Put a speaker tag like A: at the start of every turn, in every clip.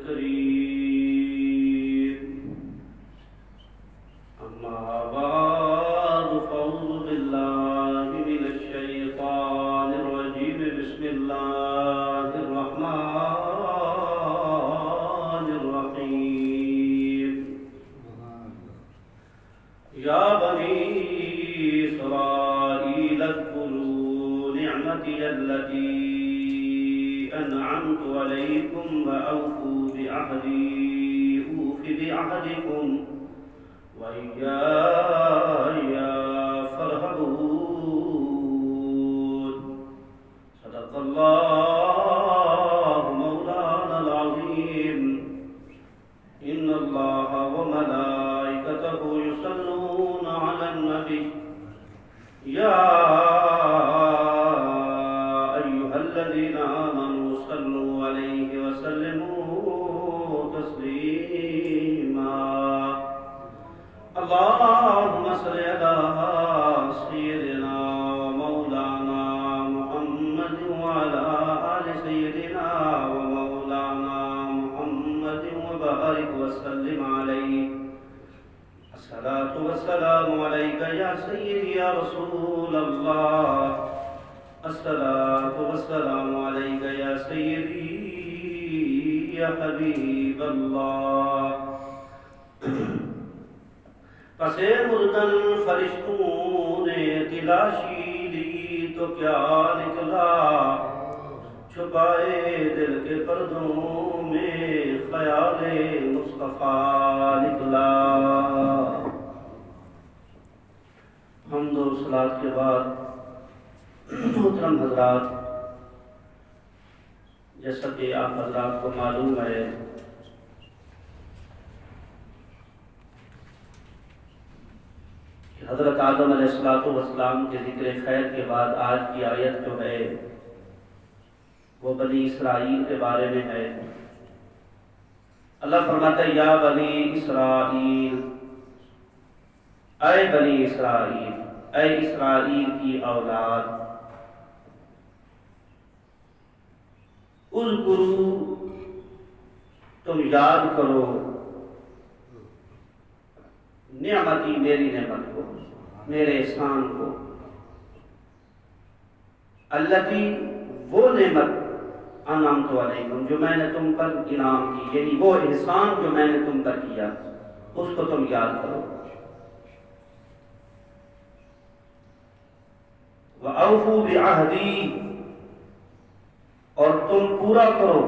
A: الكريم أما بعد فأعوذ بالله من الشيطان الرجيم بسم الله الرحمن الرحيم يا بني إسرائيل اذكروا نعمتي التي أنعمت عليكم وأوفوا بعهدي أوف بعهدكم وإياي فارهبون صدق الله مولانا العظيم إن الله وملائكته يصلون على النبي يا أيها الذين آمنوا صلوا عليه وسلموا تسليما اللهم صل على سيدنا ومولانا محمد وعلى آل سيدنا ومولانا محمد وبارك وسلم عليه الصلاة والسلام عليك يا سيدي يا رسول الله الصلاة والسلام عليك يا سيدي يا حبيب الله پسے مردن فرشتوں نے تلاشی لی تو کیا نکلا چھپائے دل کے پردوں میں خیال مصطفیٰ نکلا حمد و صلاۃ کے بعد محترم حضرات، جیسا کہ آپ حضرات کو معلوم ہے کہ حضرت آدم علیہ السلام کے ذکر خیر کے بعد آج کی آیت جو ہے وہ بنی اسرائیل کے بارے میں ہے۔ اللہ فرماتا ہے یا بنی اسرائیل، اے بنی اسرائیل، اے اسرائیل کی اولاد، اذکروا، تم یاد کرو، نعمتی، میری نعمت کو، میرے احسان کو، التی، وہ نعمت، انعمت علیکم، جو میں نے تم پر انعام کی، یعنی وہ احسان جو میں نے تم پر کیا اس کو تم یاد کرو۔ وَأَوْفُوا بِعَهْدِي، اور تم پورا کرو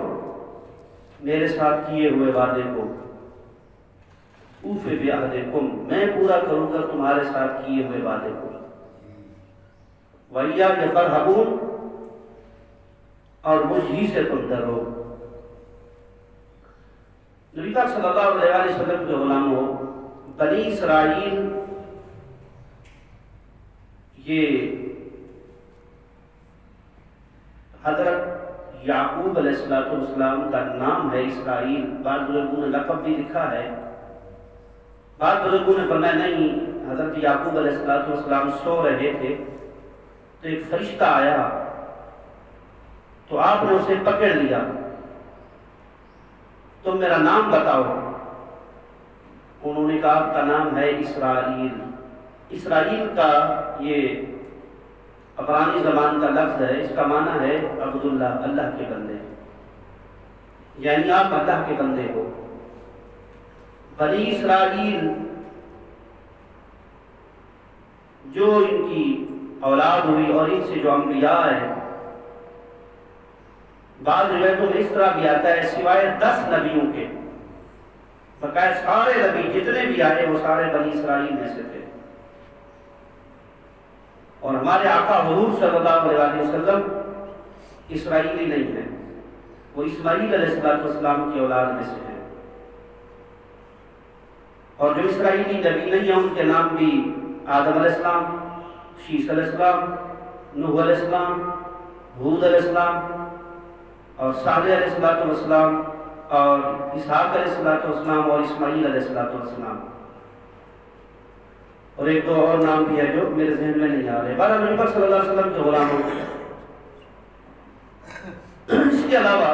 A: میرے ساتھ کیے ہوئے وعدے کو۔ اوف بعہدکم، میں پورا کروں گا تمہارے ساتھ کیے ہوئے وعدے کو۔ وَإِيَّايَ فَارْهَبُونَ، اور مجھ ہی سے تم ڈرو۔ نبی پاک صلی اللہ علیہ وسلم کے غلاموں، بنی اسرائیل یہ حضرت یعقوب علیہ السلام کا نام ہے اسرائیل۔ بعض بزرگوں نے لقب بھی لکھا ہے، بعض بزرگوں نے فرمایا نہیں، حضرت یعقوب علیہ السلام سو رہے تھے تو ایک فرشتہ آیا تو آپ نے اسے پکڑ لیا، تم میرا نام بتاؤ۔ انہوں نے کہا آپ کا نام ہے اسرائیل۔ اسرائیل کا یہ عبرانی زبان کا لفظ ہے، اس کا معنی ہے عبداللہ، اللہ کے بندے، یعنی آپ اللہ کے بندے ہو۔ بنی اسرائیل جو ان کی اولاد ہوئی اور ان سے جو انبیاء ہیں، بعض روایتوں میں اس طرح بھی آتا ہے سوائے 10 نبیوں کے، بقائے سارے نبی جتنے بھی آئے وہ سارے بنی اسرائیل میں سے تھے۔ اور ہمارے آقا حضور صلی اللہ علیہ وسلم اسرائیلی نہیں ہیں، وہ اسماعیل علیہ السلام کی اولاد میں سے ہیں۔ اور جو اسرائیلی نبی نہیں ہیں ان کے نام بھی آدم علیہ السلام، شیس علیہ السلام، نوح علیہ السلام، ہود علیہ السلام، اور صالح علیہ السلام، اور اسحاق علیہ السلام، اور اسماعیل علیہ السلام۔ اور ایک دو اور نام بھی ہے جو میرے ذہن میں نہیں آ رہے۔ بارہ نبی صلی اللہ علیہ وسلم کے غلاموں۔ اس کے علاوہ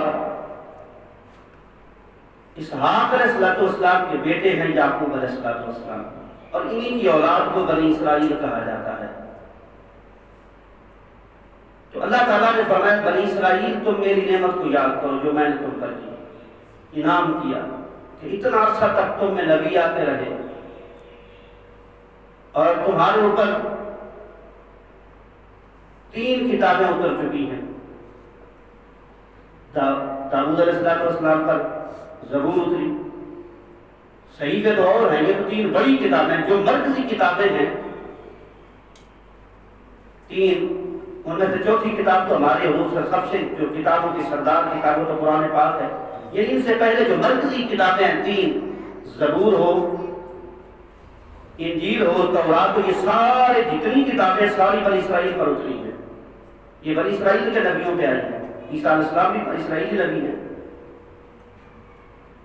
A: اسحاق علیہ السلام کے بیٹے ہیں یعقوب علیہ السلام، اور انہی کی اولاد کو بنی اسرائیل کہا جاتا ہے۔ تو اللہ تعالیٰ نے فرمایا بنی اسرائیل تم میری نعمت کو یاد کرو جو میں نے تم پر کی، انعام کیا کہ اتنا عرصہ تک تم میں نبی آتے رہے اور تمہارے اوپر 3 کتابیں اتر چکی ہیں۔ داؤد علیہ السلام پر زبور اتری، صحیفے تو اور ہیں، یہ تو 3 بڑی کتابیں جو مرکزی کتابیں ہیں 3، ان میں سے چوتھی کتاب تو ہمارے حضور سے سب سے جو کتابوں کی سردار کتاب تو قرآن پاک ہے۔ یہ ان سے پہلے جو مرکزی کتابیں ہیں 3، زبور ہو، انجیل ہو، تورات ہو، یہ سارے جتنی کتابیں ساری بنی اسرائیل پر اتری ہیں، یہ بنی اسرائیل کے نبیوں پہ آئی ہیں۔ عیسیٰ علیہ السلام بھی اسرائیلی نبی ہیں۔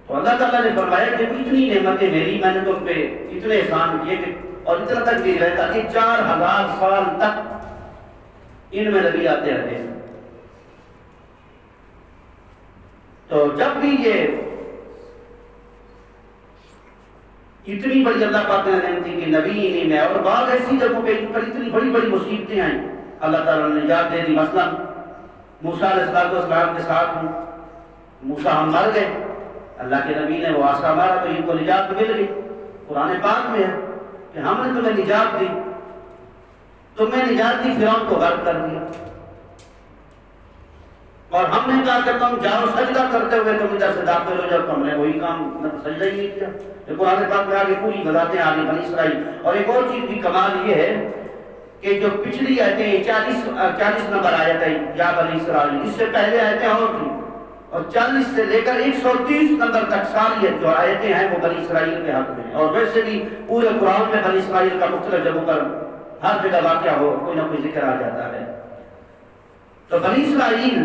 A: تو اللہ تعالیٰ نے فرمایا کہ اتنی نعمتیں میری میں نے تم پہ اتنے احسان کیے کہ اور اتنا تک بھی رہتا کہ 4000 سال تک ان میں نبی آتے رہے۔ تو جب بھی یہ اتنی بڑی اللہ پاک نے نعمت دی کہ نبی انہی میں، اور بعض ایسی جگہوں پہ ان پر اتنی بڑی بڑی مصیبتیں آئیں، اللہ تعالیٰ نے نجات دے دی۔ مثلا موسیٰ علیہ السلام کے ساتھ موسیٰ ہم مر گئے، اللہ کے نبی نے وہ آسا مارا تو ان کو نجات مل گئی۔ قرآن پاک میں ہے کہ ہم نے تمہیں نجات دی، تمہیں نجات دی، فرعون کو غرق کر دیا، اور ہم نے کہا کہ تم جاؤ سجدہ کرتے ہوئے تم ادھر سے داخل ہو جاؤ، تو ہم نے وہی کام سجدہ ہی نہیں کیا۔ یہ قرآن پاک میں آگے پوری وضاحتیں آگے بنی اسرائیل۔ اور ایک اور چیز بھی کمال یہ ہے کہ جو پچھلی آیتیں 40 نمبر آیت ہے یا بنی اسرائیل، اس سے پہلے آیتیں اور تھیں، اور 40 سے لے کر 130 نمبر تک ساری جو آیتیں ہیں وہ بنی اسرائیل کے حق میں ہیں۔ اور ویسے بھی پورے قرآن میں بنی اسرائیل کا مختلف جگہوں پر ہر جگہ واقعہ ہو کوئی نہ کوئی ذکر آ جاتا ہے۔ تو بنی اسرائیل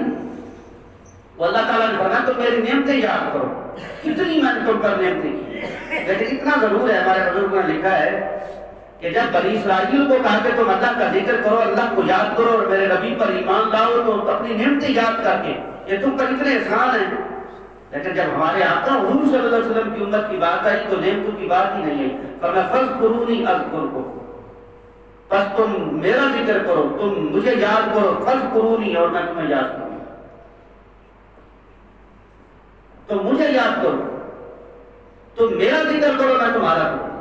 A: وہ اللہ تعالیٰ نے فرمایا تو میری نعمتیں یاد کرو، کتنی میں نے تم پر نعمتیں کی۔ لیکن اتنا ضرور ہے، ہمارے بزرگوں نے لکھا ہے کہ جب بنی اسرائیل کو کہا کہ تم اللہ کا ذکر کرو، اللہ کو یاد کرو اور میرے نبی پر ایمان لاؤ، تو اپنی نعمتیں یاد کر کے یہ تم پر اتنے احسان ہیں۔ لیکن جب ہمارے آقا حضور صلی اللہ علیہ وسلم کی امت کی بات آئی تو نعمتوں کی بات ہی نہیں آئی۔ فرمایا فاذکرونی اذکرکم، بس تم میرا ذکر کرو، تم مجھے یاد کرو، فاذکرونی، اور میں تمہیں یاد کروں، تو مجھے یاد کرو، تم میرا ذکر کرو، میں تمہارا کروں۔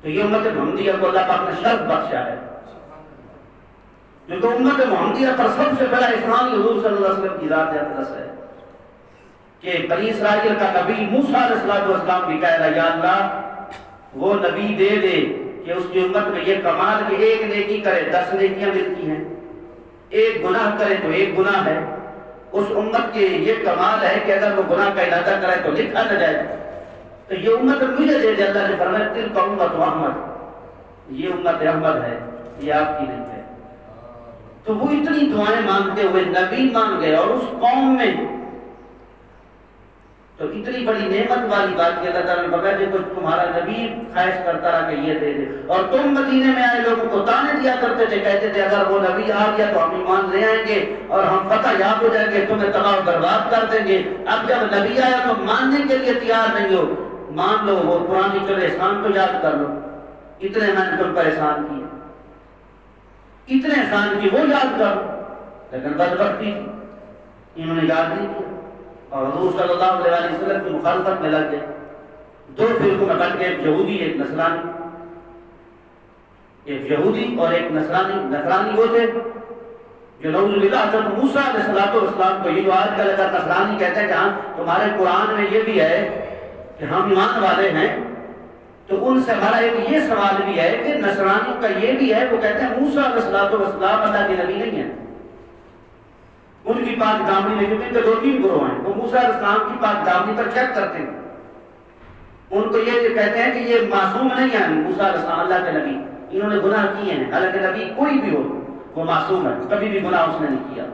A: تو یہ امت محمدیہ کو اللہ پاک نے شرف بخشا ہے، کیونکہ امت محمدیہ پر سب سے بڑا احسان حضور صلی اللہ علیہ وسلم کی ذات اقدس ہے کہ بنی اسرائیل کا نبی موسیٰ علیہ السلام بھی کہہ رہا یا اللہ وہ نبی دے دے کہ اس کی امت میں یہ کمال کہ ایک نیکی کرے 10 نیکیاں ملتی ہیں، ایک گناہ کرے تو 1 گناہ ہے۔ اس امت کے یہ کمال ہے کہ اگر وہ گناہ کا ارادہ کرے تو لکھا نہ جائے۔ تو یہ امت مجھے دے دے، اللہ نے فرمایا تلک امت احمد، یہ امت احمد ہے، یہ آپ کی نہیں ہے۔ تو وہ اتنی دعائیں مانگتے ہوئے نبی مان گئے، اور اس قوم میں تو اتنی بڑی نعمت والی بات کہ اللہ تعالیٰ نے فرمایا دیکھو تمہارا نبی خواہش کرتا رہا کہ یہ دے دے، اور تم مدینے میں آئے لوگوں کو تانے دیا کرتے تھے، کہتے تھے اگر وہ نبی آ گیا تو ہم ایمان لے آئیں گے اور ہم فتح یاب ہو جائیں گے، تمہیں تباہ و برباد کر دیں گے۔ اب جب نبی آیا تو ماننے کے لیے تیار نہیں ہو، مان لو، وہ پرانی چلے احسان کو یاد کر لو، اتنے میں نے تم پر احسان کیے، اتنے احسان کی وہ یاد کر لو۔ لیکن بدبختی انہوں نے یاد نہیں کیا، اور حضور صلی اللہ علیہ وسلم کی مخالفت میں لگ گئے، 2 فرقوں میں بٹ گئے، ایک یہودی ایک نصرانی، ایک یہودی اور ایک نصرانی۔ نصرانی وہ تھے جو نعوذ باللہ حضرت موسیٰ علیہ السلام کو یہ جو آج کل اگر نصرانی کہتے ہیں کہ ہاں تمہارے قرآن میں یہ بھی ہے کہ ہم ایمان والے ہیں، تو ان سے ہمارا ایک یہ سوال بھی ہے کہ نصرانیوں کا یہ بھی ہے، وہ کہتے ہیں موسیٰ علیہ السلام اللہ کے نبی نہیں ہیں، ان کی پاک دامنی میں، کیونکہ ان کے 2-3 گروہ ہیں، وہ موسیٰ علیہ السلام کی پاک دامنی پر شک کرتے ہیں، ان کو یہ کہتے ہیں کہ یہ معصوم نہیں ہے موسیٰ علیہ السلام اللہ کے نبی، انہوں نے گناہ کیے ہیں، حالانکہ نبی کوئی بھی ہو وہ معصوم ہے، کبھی بھی گناہ اس نے نہیں کیا،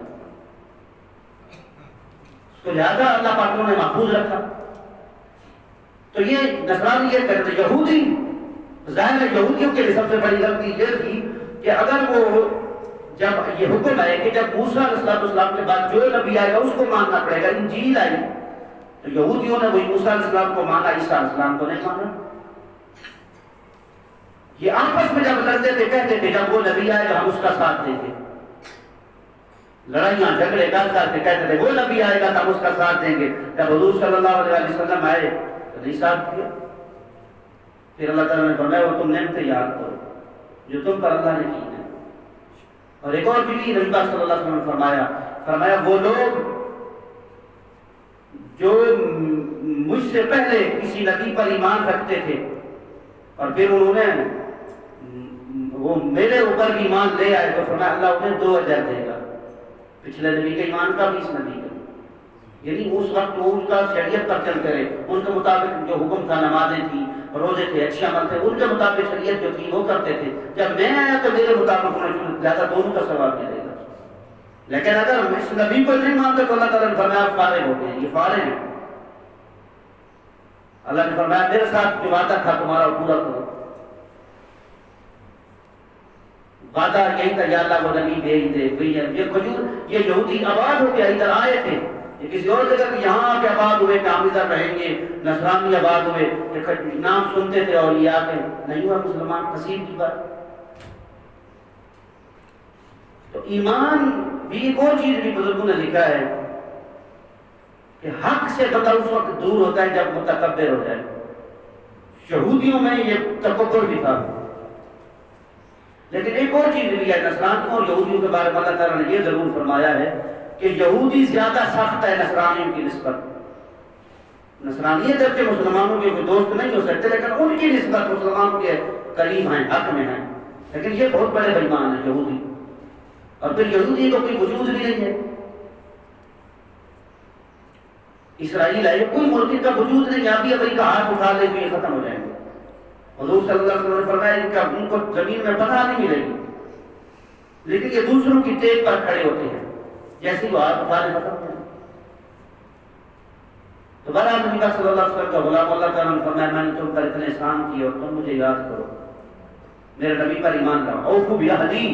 A: تو لہذا اللہ پاک نے محفوظ رکھا۔ تو یہ نصرانی یہ کہتے ہیں، یہودی ظاہر ہے یہودیوں کے لیے سب سے بڑی غلطی یہ تھی کہ اگر وہ جب یہ حکم ہے کہ جب موسیٰ علیہ السلام کے بعد جو نبی آئے گا اس کو ماننا پڑے گا، انجیل آئی تو یہودیوں نے وہی موسیٰ علیہ السلام کو مانا، عیسیٰ علیہ السلام کو نہیں مانا۔ یہ آپس میں جب لڑتے تھے کہتے تھے جب وہ نبی آئے گا ہم اس کا ساتھ دیں گے، لڑائیاں جھگڑے کرتے کہتے تھے وہ نبی آئے گا تو ہم اس کا ساتھ دیں گے۔ جب حضور صلی اللہ علیہ وسلم آئے تو نہیں ساتھ دیا۔ پھر اللہ تعالیٰ نے فرمایا وہ تم نعمتیں یاد کرو جو تم پر اللہ نے کی ہے۔ اور ایک اور بھی نبی پاک صلی اللہ علیہ وسلم نے فرمایا وہ لوگ جو مجھ سے پہلے کسی نبی پر ایمان رکھتے تھے اور پھر انہوں نے وہ میرے اوپر بھی ایمان لے آئے تو فرمایا اللہ انہیں 2 اجر دے گا، پچھلے نبی کے ایمان کا بھی اس نبی کا۔ یعنی اس وقت وہ اس کا شریعت پر چل کرے، ان کے مطابق جو حکم تھا، نمازیں تھیں، روزے تھے، اچھے عمل تھے، ان کے مطابق شریعت جو تھی وہ کرتے تھے۔ جب میں آیا تو میرے مطابق انہیں زیادہ دونوں کا ثواب ملے گا۔ لیکن اگر اس نبی کو نہیں مانتے تو اللہ تعالیٰ نے فرمایا آپ فارغ ہو گئے، یہ فارغ ہے۔ اللہ نے فرمایا میرے ساتھ جو وعدہ تھا تمہارا پورا کرو۔ وعدہ یہی تھا یا اللہ وہ نبی بھیج دے۔ یہ کھجور یہ یہودی آباد ہو کے ادھر آئے تھے، یہ کسی اور جگہ کہ یہاں آ کے آباد ہوئے کہ ہم ادھر رہیں گے، نصرانی آباد ہوئے، نام سنتے تھے اور یہ آ کے نہیں ہوا مسلمان، نصیب کی بات۔ تو ایمان بھی ایک اور چیز بھی بزرگوں نے لکھا ہے کہ حق سے بندہ اس وقت دور ہوتا ہے جب متکبر ہو جائے۔ یہودیوں میں یہ تکبر بھی تھا، لیکن ایک اور چیز بھی ہے، نصرانیوں اور یہودیوں کے بارے میں اللہ تعالیٰ نے یہ ضرور فرمایا ہے کہ یہودی زیادہ سخت ہے نصرانیوں کی نسبت۔ نصرانیت جبکہ مسلمانوں کے کوئی دوست نہیں ہو سکتے، لیکن ان کی نسبت مسلمانوں کے قریب ہیں، حق میں ہیں، لیکن یہ بہت بڑے بے ایمان ہیں یہودی۔ اور پھر یہودی کو کوئی وجود بھی نہیں ہے، اسرائیل ہے، کوئی ملک کا وجود نہیں ہے، ابھی امریکہ ہاتھ اٹھا لے تو یہ ختم ہو جائیں گے۔ حضور صلی اللہ علیہ وسلم نے فرمایا ان کو زمین میں پناہ نہیں ملے گی، لیکن یہ دوسروں کی ٹیک پر کھڑے ہوتے ہیں، جیسے وہ ہاتھ اٹھا لے ختم ہو جائیں۔ تو بہرحال نبی صلی اللہ علیہ وسلم کا غلام اللہ تعالیٰ نے فرمایا میں نے تم پر اتنے احسان کیے اور تم مجھے یاد کرو، میرے نبی پر ایمان لاؤ، اوفوا بعہدی،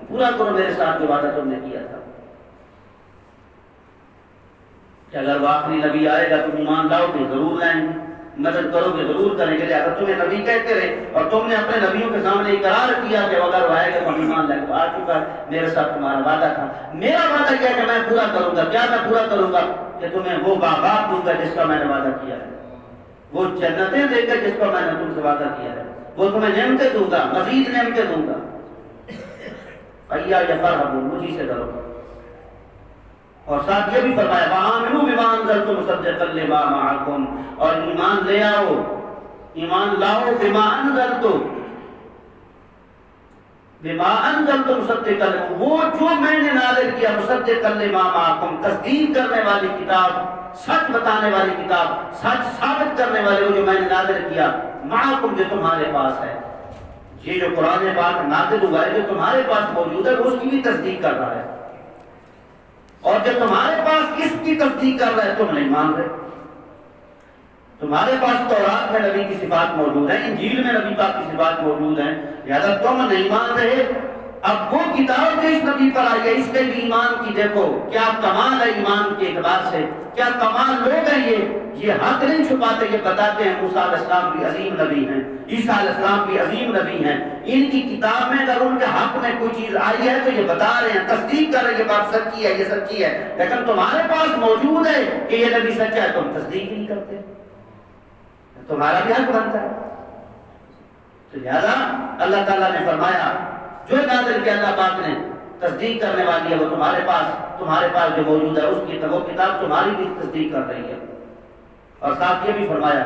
A: پورا کرو میرے ساتھ جو وعدہ تم نے کیا تھا کہ اگر وہ آخری نبی آئے گا تم ایمان لاؤ گے ضرور لائیں گے، مدد کرو گے ضرور کریں گے۔ اگر تمہیں نبی کہتے رہے اور تم نے اپنے نبیوں کے سامنے اقرار کیا کہ اگر وہ آئے گا تو ہم ایمان لائیں گے، آ چکا ہے، میرے ساتھ تمہارا وعدہ تھا، میرا وعدہ کیا کہ میں پورا کروں گا۔ کیا میں پورا کروں گا؟ کہ تمہیں وہ باغات دوں گا جس کا میں نے وعدہ کیا ہے، وہ جنتیں دے کر جس کا میں نے تم سے وعدہ کیا ہے، وہ تمہیں نعمتیں دوں گا، مزید نعمتیں دوں گا۔ فَإِيَّايَ فَارْهَبُونِ، مجھے سے ڈرو۔ اور ساتھ یہ بھی فرمایا وَآمِنُوا بِمَا أَنزَلْتُ مُصَدِّقًا لِمَا مَعَكُمْ، اور ایمان لے آؤ، ایمان لاؤ بِمَا أَنزَلْتُ، بِمَا أَنزَلْتُ مُصَدِّقًا، وہ جو میں نے نازل کیا، مُصَدِّقًا لِمَا مَعَكُمْ، تصدیق کرنے والی کتاب، سچ بتانے والی کتاب، سچ ثابت کرنے والے وہ جو میں نے نازل کیا، معکم جو تمہارے پاس ہے۔ یہ جو قرآن پاک نازل ہوا ہے جو تمہارے پاس موجود ہے اس کی بھی تصدیق کر رہا ہے، اور جو تمہارے پاس اس کی تصدیق کر رہا ہے تم نہیں مان رہے۔ تمہارے پاس تورات میں نبی کی صفات موجود ہیں، انجیل میں نبی پاک کی صفات موجود ہیں، لہذا تم نہیں مان رہے۔ اب وہ کتاب جو اس نبی پر آئی ہے اس کے بھی ایمان کی دیکھو کیا کمال ہے، ایمان کے اعتبار سے کیا کمال لوگ ہیں۔ یہ حق نہیں چھپاتے، یہ بتاتے ہیں موسیٰ علیہ السلام بھی عظیم نبی ہیں، عیسیٰ علیہ السلام بھی عظیم نبی ہیں، ان کی کتاب میں اگر ان کے حق میں کوئی چیز آئی ہے تو یہ بتا رہے ہیں، تصدیق کر رہے ہیں یہ بات سچی ہے، یہ سچی ہے، لیکن تمہارے پاس موجود ہے کہ یہ نبی سچا ہے، تم تصدیق نہیں کرتے، تمہارا بھی حق بنتا ہے۔ تو لہذا اللہ تعالیٰ نے فرمایا جو نازل کیا اللہ پاک نے تصدیق کرنے والی ہے وہ تمہارے پاس جو موجود ہے اس کی وہ کتاب تمہاری بھی تصدیق کر رہی ہے۔ اور ساتھ یہ بھی فرمایا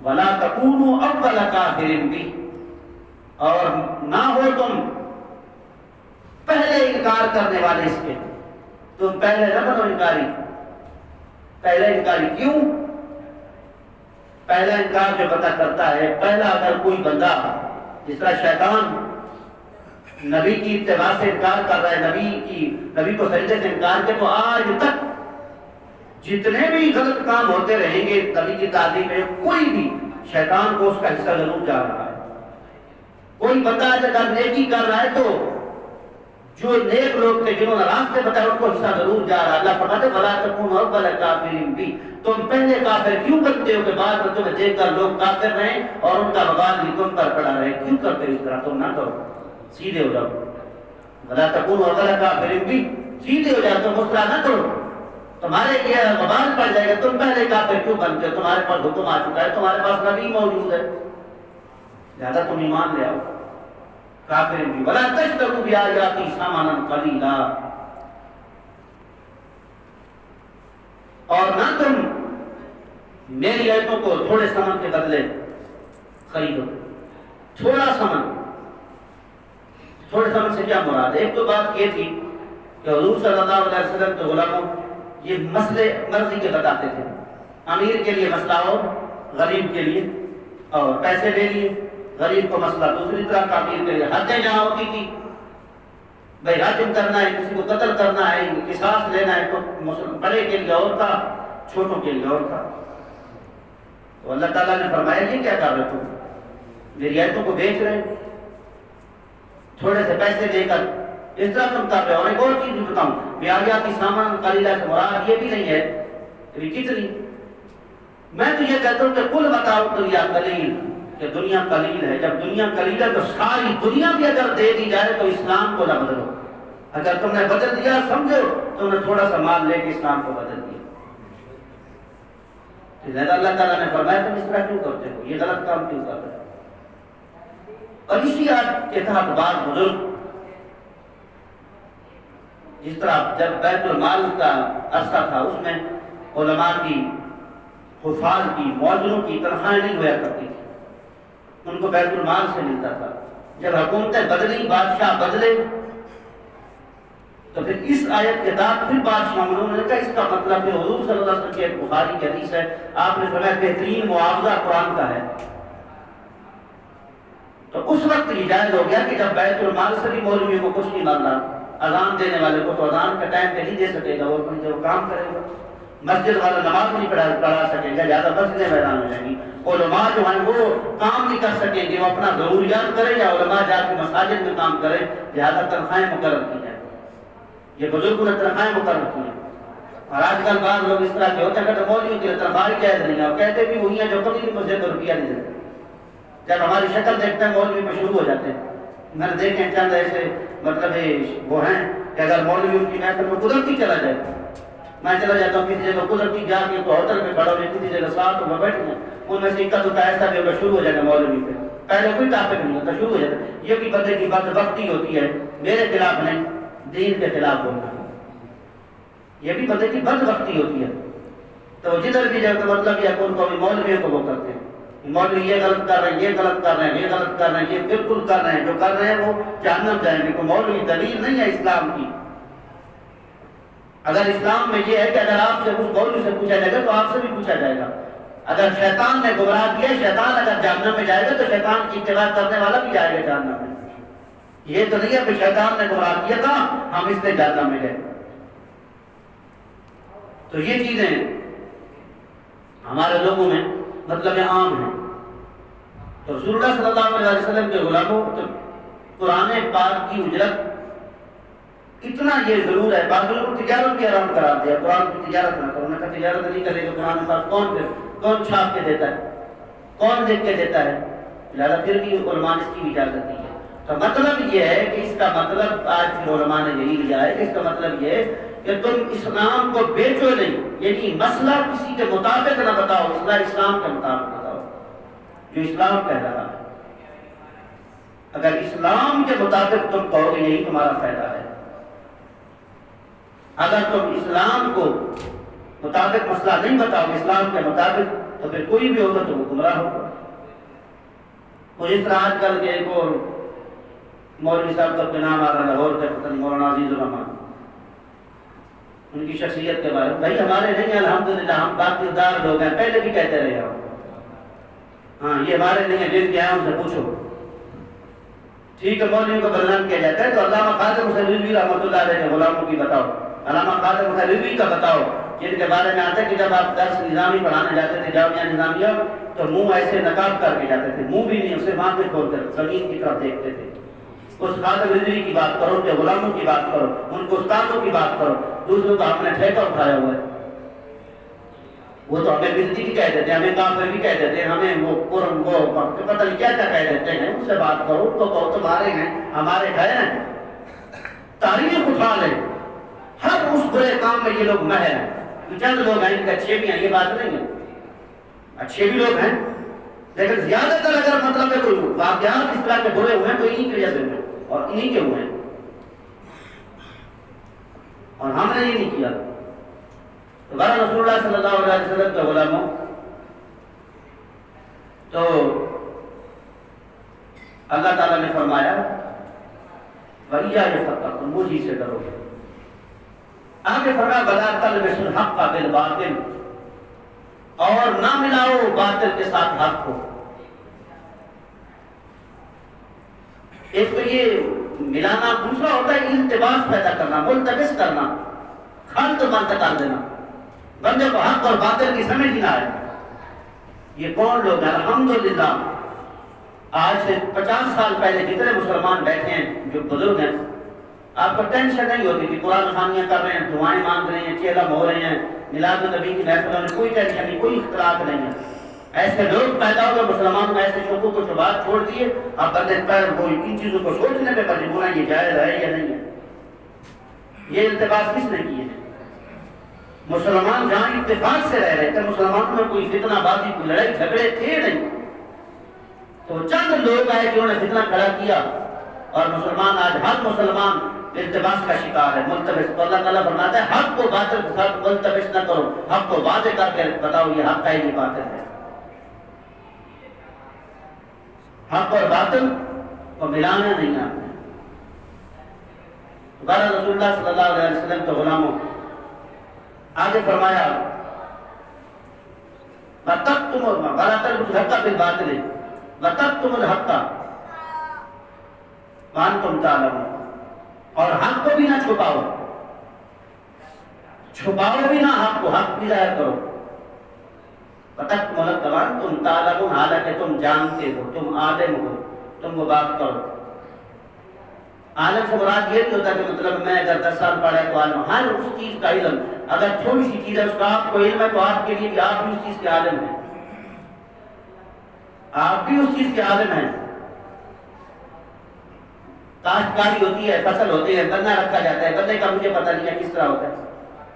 A: وَلَا تَكُونُوا أَوَّلَ كَافِرٍ بِهِ، اور نہ ہو تم پہلے انکار کرنے والے اس کے، تم پہلے نہ بنو انکاری۔ پہلے انکاری کیوں؟ پہلا انکار جو پتہ کرتا ہے، پہلا اگر کوئی بندہ جس طرح شیطان نبی کی اتباع سے انکار کر رہا ہے، نبی کو سجدے سے انکار کے، تو آج تک جتنے بھی غلط کام ہوتے رہیں گے نبی کی تعلیم میں کوئی بھی شیطان کو اس کا حصہ ضرور جا رہا ہے۔ کوئی بندہ اگر نیکی کر رہا ہے تو جو نیک لوگ تھے جنہوں نے راستے بتایا ان کو حصہ ضرور جا رہا. اللہ فرماتے ولا تکونوا اول کافر بھی، تم پہلے کافر کیوں بنتے ہو کہ بعد میں تمہیں دیکھ کر لوگ کافر رہیں اور ان کا وبال بھی تم پر پڑا رہے. کیوں کرتے ہو اس طرح؟ تم نہ کرو، سیدھے ہو جاؤ. ولا تکونوا اول کافر بھی، سیدھے ہو جاؤ، تم اس طرح نہ کرو، تمہارے یہ وبال پڑ جائے گا. تم پہلے کافر کیوں بنتے ہو؟ تمہارے پاس حکم آ چکا ہے، تمہارے پاس نبی موجود ہے، لہذا تم ایمان لے آؤ. کافر بھی ولا تشتروا بآیاتی ثمنا قلیلا، اور نہ تم میری آیتوں کو تھوڑے ثمن کے بدلے خریدو. تھوڑا ثمن، تھوڑے ثمن سے کیا مراد ہے؟ ایک تو بات یہ تھی کہ حضور صلی اللہ علیہ وسلم کے غلاموں یہ مسئلے مرضی کے بتاتے تھے. امیر کے لیے مسئلہ ہو، غریب کے لیے اور پیسے لے لیے، غریب کو مسئلہ دوسری طرح کا. امیر کے لیے حدیں جہاں ہوتی تھی، بھائی راجم کرنا ہے، کسی کو قتل کرنا ہے، قصاص لینا ہے، تو بڑے کے لیے اور تھا، چھوٹوں کے لیے اور تھا. تو اللہ تعالیٰ نے فرمایا یہ کیا کر رہے تم؟ میری آیتوں کو بیچ رہے، تھوڑے سے پیسے لے کر اس طرح تم کر رہے ہو. اور ایک اور چیز بھی بتاؤں، بیاجاتی سامان قلیلہ سے مراد یہ بھی نہیں ہے کہ کتنی. میں تو یہ کہتا ہوں کہ کل بتاؤ دنیا قلیل، کہ دنیا قلیل ہے. جب دنیا قلیل ہے تو ساری دنیا بھی اگر دے دی جائے تو اسلام کو نہ بدلو. اگر تم نے بدل دیا سمجھو تم نے تھوڑا سا مال لے کے اسلام کو بدل دیا. لہذا اللہ تعالیٰ نے فرمایا تم اس طرح کیوں کرتے ہو، یہ غلط کام کیوں کر رہے ہو. اور اسی آیت کے تحت بعض بزرگ جس طرح جب بیت المال کا عرصہ تھا اس میں علماء کی، حفاظ کی، مؤذنوں کی تنخواہیں نہیں ہوا کرتی تھی، ان کو بیت المال سے ملتا تھا. جب حکومتیں بدلی، بادشاہ بدلے، تو پھر اس آیت کے تحت پھر بادشاہ نے کہا اس کا مطلب ہے حضور صلی اللہ علیہ وسلم کی ایک بخاری کی حدیث ہے، آپ نے فرمایا بہترین معاوضہ قرآن کا ہے. تو اس وقت یہ جائز ہو گیا کہ جب بیت المال سے بھی مولویوں کو کچھ نہیں ملنا، اذان دینے والے کو تو اذان کا ٹائم پہ نہیں دے سکے گا، وہ کام کرے گا. مسجد والا نماز نہیں پڑھا سکے گا، زیادہ مسجدیں میدان ہو جائیں گی. علماء جو ہیں وہ کام نہیں کر سکیں گے، وہ اپنا ضروریات کرے یا علماء جا کے مساجد میں کام کرے، لہٰذا تنخواہیں مقرر کی جائیں. یہ بزرگوں نے تنخواہیں مقرر کی ہیں. اور آج کل بعض لوگ اس طرح کے ہوتے ہیں کہ مولویوں کے لیے تنخواہیں جائز نہیں ہے، اور کہتے بھی وہی ہیں جو کبھی بھی مسجد میں روپیہ نہیں دیتے. جب ہماری شکل دیکھتے ہیں مولوی پہ شروع ہو جاتے ہیں. میں نے دیکھے چند ایسے مطلب وہ ہیں کہ اگر مولوی ان کی محفل میں قدرتی چلا جائے، میں چلا جاتا ہوں کسی جگہ قدرتی جا کے تو ہوٹل میں کھڑا ہو جائے، کسی جگہ ساتھ ہو بیٹھ جائیں، ان میں سے ایک ایسا بھی ہوگا شروع ہو جائے گا مولوی پہ. پہلے کوئی ٹاپک نہیں ہوتا، شروع ہو جاتا ہے. یہ بھی بندے کی بدبختی ہوتی ہے، میرے خلاف نہیں، دین کے خلاف بولنا، یہ بھی بندے کی بدبختی ہوتی ہے. تو جدھر بھی جائے تو مطلب یہ ان کو بھی مولویوں کو وہ کرتے ہیں، مولوی یہ غلط کر رہے ہیں، یہ غلط کر رہے ہیں، یہ غلط کر رہے ہیں، یہ بالکل کر رہے ہیں، جو کر رہے ہیں وہ جہنم جائیں گے. تو مولوی دلیل نہیں ہے اسلام کی. اگر اسلام میں یہ ہے کہ اگر آپ سے اس مولوی سے پوچھا جائے گا تو آپ سے بھی پوچھا جائے گا. اگر شیطان نے گمراہ کیا، شیطان اگر جہنم میں جائے گا تو شیطان کی اتباع کرنے والا بھی جائے گا جہنم میں. یہ تو نہیں ہے کہ شیطان نے گمراہ کیا تھا ہم اس نے جہنم میں گئے. تو یہ چیزیں ہمارے لوگوں میں مطلب عام ہیں. تو رسول اللہ صلی اللہ علیہ وسلم کے غلاموں تو قرآن پاک کی اجرت اتنا یہ ضرور ہے. باقی لوگوں کو تجارت بھی حرام کرا دیا، قرآن کی تجارت نہ کرو. میں تجارت نہیں کرے گا قرآن پاک کون چھاپ کے دیتا ہے، کون لکھ کے دیتا ہے؟ لہٰذا پھر بھی علماء نے اس کی اجازت دی ہے. تو مطلب یہ ہے کہ اس کا مطلب آج پھر علماء نے یہی لیا ہے کہ اس کا مطلب یہ ہے کہ تم اسلام کو بیچو نہیں، یعنی مسئلہ کسی کے مطابق نہ بتاؤ، اسلام کے مطابق بتاؤ جو اسلام کہہ رہا ہے. اگر اسلام کے مطابق تم کہو گے یہی تمہارا فائدہ ہے. اگر تم اسلام کو مطابق مسئلہ نہیں بتاؤ گے اسلام کے مطابق تو پھر کوئی بھی ہوگا تو وہ گمراہ ہوگا. وہ اس طرح آج کل کے ایک اور مولوی صاحب کا نام آ رہا ہے لاہور کا، پتہ نہیں مولانا عزیز الرحمان، ان کی شخصیت کے بارے میں بھائی ہمارے نہیں الحمدللہ ہم باقیدار لوگ ہیں، پہلے بھی کہتے رہے ہو. ہاں یہ ہمارے نہیں ہیں، جن کے ہیں ان سے پوچھو. ٹھیک ہے مولویوں کو بدنام کیا جاتا ہے تو علامہ خادم حسین رضوی رحمۃ اللہ علیہ کے غلاموں کی بتاؤ، علامہ خادم حسین رضوی کا بتاؤ جن کے بارے میں آتا ہے کہ جب آپ درس نظامی پڑھانے جاتے تھے جامعہ نظامیہ تو منہ ایسے نقاب کر کے جاتے تھے، منہ بھی نہیں، اسے ماں پہ کھول کر زمین کی طرف دیکھتے تھے. اس خادم رضوی کی بات کرو، ان کے غلاموں کی بات کرو، ان کے استادوں کی بات کرو، دوسروں کا ہم نے ٹھیکہ اٹھایا ہوا ہے۔ وہ تو ہمیں بزدی بھی کہہ دیتے ہیں، ہمیں کافر بھی کہہ دیتے ہیں، ہمیں وہ قرآن وہ پتہ نہیں کیا کیا کہہ دیتے ہیں، ان سے بات کرو، ان کو کہو تمہارے ہیں ہمارے ہیں، تاریخ اٹھا لیں، ہر اس برے کام میں یہ لوگ ماہر ہیں۔ چند لوگ ہیں ان کے اچھے بھی ہیں، یہ بات نہیں ہے، اچھے بھی لوگ ہیں، لیکن زیادہ تر اگر مطلب ہے کوئی واقعات اس طرح کے برے ہوئے ہیں تو انہی کی وجہ سے ہوئے اور انہی کے ہوئے ہیں، اور ہم نے یہ نہیں کیا۔ تو بارہ رسول اللہ صلی اللہ علیہ وسلم کے غلاموں تو اللہ تعالیٰ نے فرمایا وَإِيَّايَ فَاتَّقُونِ، مجھ ہی سے ڈرو۔ آگے فرمایا وَلَا تَلْبِسُوا الْحَقَّ بِالْبَاطِلِ، اور نہ ملاؤ باطل کے ساتھ حق کو۔ ایک تو یہ ملانا، دوسرا ہوتا ہے التباس پیدا کرنا، ملتبس کرنا، خلط ملط کر دینا، بندے کو حق اور باطل کی سمجھ نہ آئے۔ یہ کون لوگ ہیں؟ الحمدللہ آج سے 50 سال پہلے جتنے مسلمان بیٹھے ہیں جو بزرگ ہیں، آپ کو ٹینشن نہیں ہوتی کہ قرآن خوانیاں کر رہے ہیں، دعائیں مانگ رہے ہیں، چیلم ہو رہے ہیں، میلاد النبی کی محفلوں میں کوئی ٹینشن نہیں، کوئی اختلاف نہیں ہے۔ ایسے لوگ پیدا ہو گئے مسلمانوں میں، ایسے شوقوں کو شبہات چھوڑ دیے، اب بندے پر وہ ان چیزوں کو سوچنے پہ مجبور ہیں یہ جائز ہے یا نہیں ہے۔ یہ التباس کس نے کیے؟ مسلمان جہاں اتفاق سے رہ رہے تھے، مسلمانوں میں کوئی فتنہ بازی، کوئی لڑائی جھگڑے تھے نہیں، تو چند لوگ آئے جنہوں نے فتنہ کھڑا کیا، اور مسلمان آج ہر مسلمان التباس کا شکار ہے، ملتبس۔ تو اللہ تعالیٰ فرماتا ہے حق کو باطل کے ساتھ ملتبس نہ کرو، حق کو واضح کر کے بتاؤ یہ حق ہے یہ باطل ہے۔ حق اور باطل کو ملانا نہیں آپ نے۔ بارہ رسول اللہ صلی اللہ علیہ وسلم کے غلاموں آگے فرمایا وَتَقْتُمُ وَلَا تَلْبِسُوا الْحَقَّ بِالْبَاطِلِ وَتَقْتُمُوا الْحَقَّ وَأَنْتُمْ تَعْلَمُونَ، اور حق کو بھی نہ چھپاؤ، چھپاؤ بھی نہ حق کو، حق بھی ظاہر کرو۔ وَتَقْتُمُوا الْحَقَّ وَأَنْتُمْ تَعْلَمُونَ، حالانکہ تم جانتے ہو، تم عالم ہو، تم وہ بات کرو۔ عالم سے مراد یہ نہیں ہوتا کہ مطلب میں اگر 10 سال پڑھا تو عالم، ہر اس چیز کا علم، اگر تھوڑی سی چیز ہے اس کا آپ کو علم ہے تو آپ کے لیے بھی آپ بھی اس چیز کے عالم ہیں، آپ بھی اس چیز کے عالم ہیں۔ کاشتکاری ہوتی ہے، فصل ہوتی ہے، گنا رکھا جاتا ہے، گنے کا مجھے پتہ نہیں ہے کس طرح ہوتا ہے،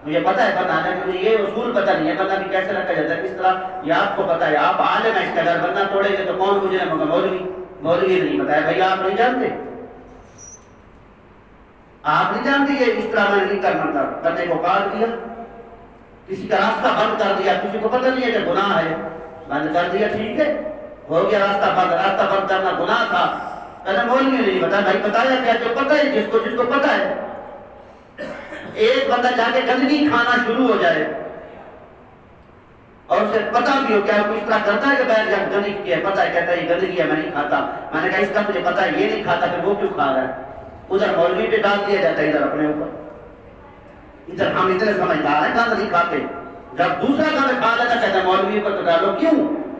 A: مجھے پتہ ہے بنانا، مجھے یہ اصول پتہ نہیں ہے گنا بھی کیسے رکھا جاتا ہے کس طرح، یہ آپ کو پتہ ہے، آپ عالم ہیں اس کا۔ اگر گنا توڑے گے تو کون مجھے مگر مولوی نہیں بتایا، بھائی آپ نہیں جانتے، آپ نہیں جانتے یہ اس طرح میں نہیں کرنا تھا، گنے کو کاٹ دیا، کسی کا راستہ بند کر دیا، کسی کو پتہ نہیں ہے کہ گناہ ہے، بند کر دیا، ٹھیک ہے ہو گیا راستہ بند، راستہ بند کرنا گناہ تھا، کہنا مولوی نہیں بتا، بھائی بتایا کیا جو پتہ ہے، جس کو پتہ ہے۔ ایک بندہ جا کے گندگی کھانا شروع ہو جائے اور اسے پتہ بھی ہو کیا اس طرح کرتا ہے کہ بیٹھ جا گندگی کی ہے، پتہ ہے، کہتا ہے یہ گندگی ہے میں نہیں کھاتا، میں نے کہا اس کا مجھے پتہ ہے یہ نہیں کھاتا، پھر وہ کیوں کھا رہا ہے؟ ادھر مولوی پہ ڈال دیا جاتا ہے، ادھر اپنے اوپر، ادھر ہم اتنے سمجھدار ہیں گند نہیں کھاتے، جب دوسرا گند کھا لیتا کہتا ہے مولوی پر تو ڈالو، کیوں